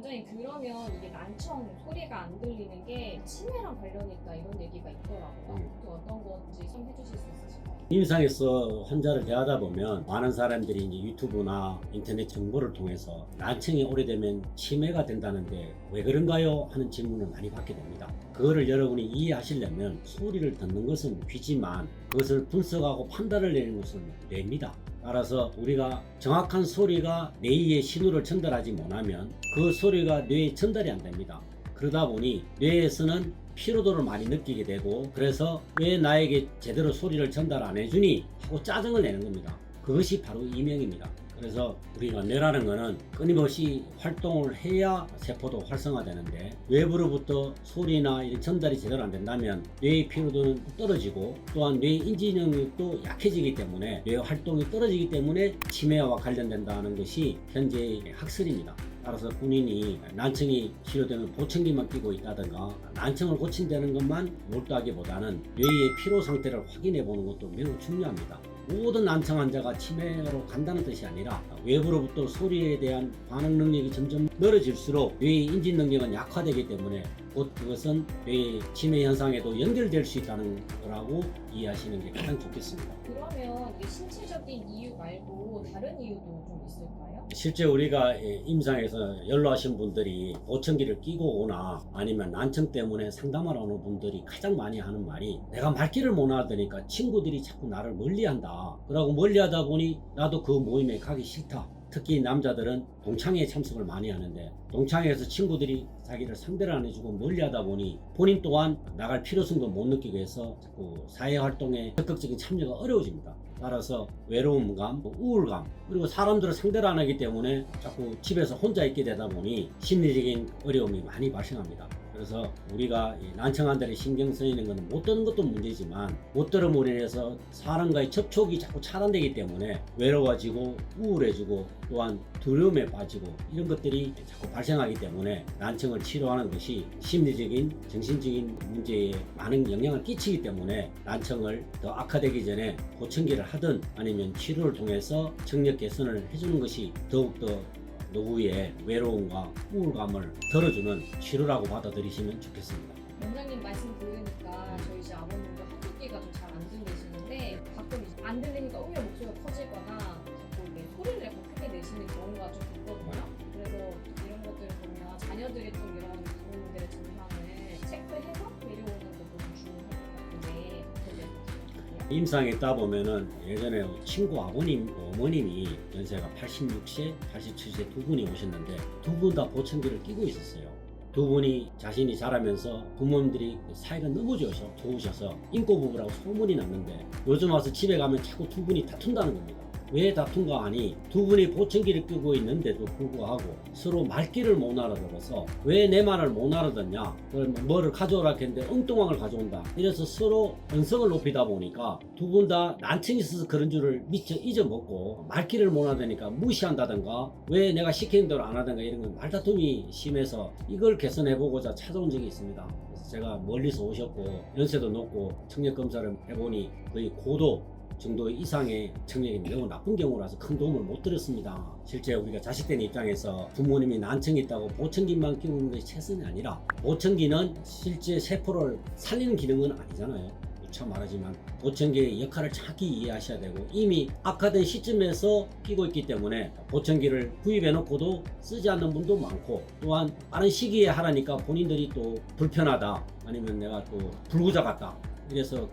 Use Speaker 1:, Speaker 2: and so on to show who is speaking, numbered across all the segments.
Speaker 1: 원장님, 그러면 이게 난청 소리가 안 들리는 게 치매랑 관련이 있다 이런 얘기가 있더라고요. 또 어떤 건지 좀 해주실 수 있으실까요?
Speaker 2: 임상에서 환자를 대하다 보면 많은 사람들이 이제 유튜브나 인터넷 정보를 통해서 난청이 오래되면 치매가 된다는데 왜 그런가요? 하는 질문을 많이 받게 됩니다. 그거를 여러분이 이해하시려면 소리를 듣는 것은 귀지만 그것을 분석하고 판단을 내리는 것은 뇌입니다. 따라서 우리가 정확한 소리가 뇌에 신호를 전달하지 못하면 그 소리가 뇌에 전달이 안 됩니다. 그러다 보니 뇌에서는 피로도를 많이 느끼게 되고, 그래서 왜 나에게 제대로 소리를 전달 안 해주니 하고 짜증을 내는 겁니다. 그것이 바로 이명입니다. 그래서 우리가 뇌라는 것은 끊임없이 활동을 해야 세포도 활성화되는데, 외부로부터 소리나 이런 전달이 제대로 안 된다면 뇌의 피로도는 떨어지고, 또한 뇌 인지 능력도 약해지기 때문에 뇌 활동이 떨어지기 때문에 치매와 관련된다는 것이 현재의 학설입니다. 따라서 본인이 난청이 치료되면 보청기만 끼고 있다든가 난청을 고친다는 것만 몰두하기보다는 뇌의 피로 상태를 확인해 보는 것도 매우 중요합니다. 모든 난청 환자가 치매로 간다는 뜻이 아니라 외부로부터 소리에 대한 반응 능력이 점점 늘어질수록 뇌의 인지 능력은 약화되기 때문에 곧 그것은 뇌의 치매 현상에도 연결될 수 있다는 거라고 이해하시는 게 가장 좋겠습니다.
Speaker 1: 그러면 이 신체적인 이유 말고 다른 이유도 좀 있을까요?
Speaker 2: 실제 우리가 임상에서 연로하신 분들이 보청기를 끼고 오나 아니면 난청 때문에 상담하러 오는 분들이 가장 많이 하는 말이, 내가 말귀를 못 알아듣으니까 친구들이 자꾸 나를 멀리한다. 그러고 멀리하다 보니 나도 그 모임에 가기 싫다. 특히 남자들은 동창회에 참석을 많이 하는데 동창회에서 친구들이 자기를 상대를 안 해주고 멀리하다 보니 본인 또한 나갈 필요성도 못 느끼고 해서 자꾸 사회활동에 적극적인 참여가 어려워집니다. 따라서 외로움감, 우울감, 그리고 사람들을 상대를 안 하기 때문에 자꾸 집에서 혼자 있게 되다 보니 심리적인 어려움이 많이 발생합니다. 그래서 우리가 난청 환자를 신경 쓰이는 것은 못 듣는 것도 문제지만 못 들음으로 인해서 사람과의 접촉이 자꾸 차단되기 때문에 외로워지고 우울해지고 또한 두려움에 빠지고 이런 것들이 자꾸 발생하기 때문에 난청을 치료하는 것이 심리적인 정신적인 문제에 많은 영향을 끼치기 때문에 난청을 더 악화되기 전에 보청기를 하든 아니면 치료를 통해서 청력 개선을 해주는 것이 더욱더 노후의 외로움과 우울감을 덜어주는 치료라고 받아들이시면 좋겠습니다.
Speaker 1: 원장님 말씀 들으니까 저희 집 아버님도 한국기가 좀 잘 안 들리시는데 가끔 안 들리니까 오히려 목소리가 커지거나 자꾸 이렇게 소리를 약간 크게 내시는 경우가 좀 있거든요. 그래서 이런 것들을 보면 자녀들이 좀 이런 부모님들의 증상을 체크해서 데려오는 것도 좀 중요할 것 같은데 어떻게
Speaker 2: 임상에 있다 보면은 예전에 친구 아버님, 어머님이 연세가 86세, 87세 두 분이 오셨는데 두 분 다 보청기를 끼고 있었어요. 두 분이 자신이 자라면서 부모님들이 사이가 너무 좋으셔서 인꼬부부라고 소문이 났는데 요즘 와서 집에 가면 자꾸 두 분이 다툰다는 겁니다. 왜 다툰가 하니 두 분이 보청기를 끼고 있는데도 불구하고 서로 말귀를 못 알아들어서 왜 내 말을 못 알아듣냐, 뭐를 가져오라 했는데 엉뚱한 걸 가져온다. 이래서 서로 언성을 높이다 보니까 두 분 다 난청이 있어서 그런 줄을 미처 잊어먹고 말귀를 못 알아듣니까 무시한다든가 왜 내가 시키는 대로 안 하든가 이런 건 말다툼이 심해서 이걸 개선해보고자 찾아온 적이 있습니다. 그래서 제가 멀리서 오셨고 연세도 높고 청력 검사를 해보니 거의 고도 정도 이상의 청력이 매우 나쁜 경우라서 큰 도움을 못 드렸습니다. 실제 우리가 자식된 입장에서 부모님이 난청이 있다고 보청기만 끼우는 것이 최선이 아니라 보청기는 실제 세포를 살리는 기능은 아니잖아요. 누차 말하지만 보청기의 역할을 정확히 이해하셔야 되고 이미 악화된 시점에서 끼고 있기 때문에 보청기를 구입해 놓고도 쓰지 않는 분도 많고 또한 빠른 시기에 하라니까 본인들이 또 불편하다 아니면 내가 또 불구자 같다 이래서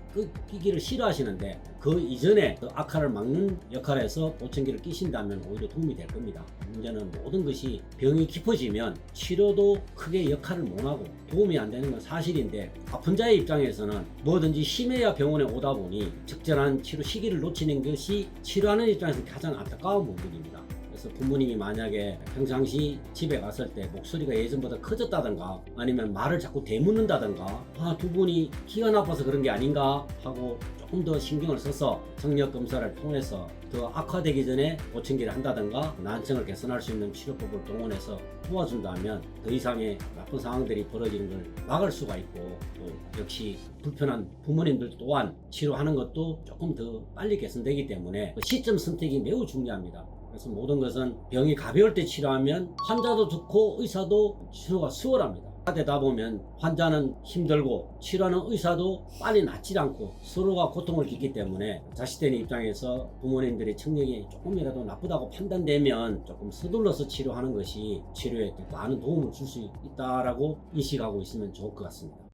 Speaker 2: 끼기를 싫어하시는데 그 이전에 그 악화를 막는 역할에서 보청기를 끼신다면 오히려 도움이 될 겁니다. 문제는 모든 것이 병이 깊어지면 치료도 크게 역할을 못하고 도움이 안 되는 건 사실인데 아픈 자의 입장에서는 뭐든지 심해야 병원에 오다 보니 적절한 치료 시기를 놓치는 것이 치료하는 입장에서 가장 안타까운 부분입니다. 그래서 부모님이 만약에 평상시 집에 갔을 때 목소리가 예전보다 커졌다든가 아니면 말을 자꾸 되묻는다든가 두 분이 기가 나빠서 그런 게 아닌가 하고 조금 더 신경을 써서 청력 검사를 통해서 더 악화되기 전에 보청기를 한다든가 난청을 개선할 수 있는 치료법을 동원해서 도와준다면 더 이상의 나쁜 상황들이 벌어지는 걸 막을 수가 있고 또 역시 불편한 부모님들 또한 치료하는 것도 조금 더 빨리 개선되기 때문에 시점 선택이 매우 중요합니다. 그래서 모든 것은 병이 가벼울 때 치료하면 환자도 좋고 의사도 치료가 수월합니다. 되다 보면 환자는 힘들고 치료하는 의사도 빨리 낫지 않고 서로가 고통을 겪기 때문에 자식되는 입장에서 부모님들의 청력이 조금이라도 나쁘다고 판단되면 조금 서둘러서 치료하는 것이 치료에 더 많은 도움을 줄 수 있다라고 인식하고 있으면 좋을 것 같습니다.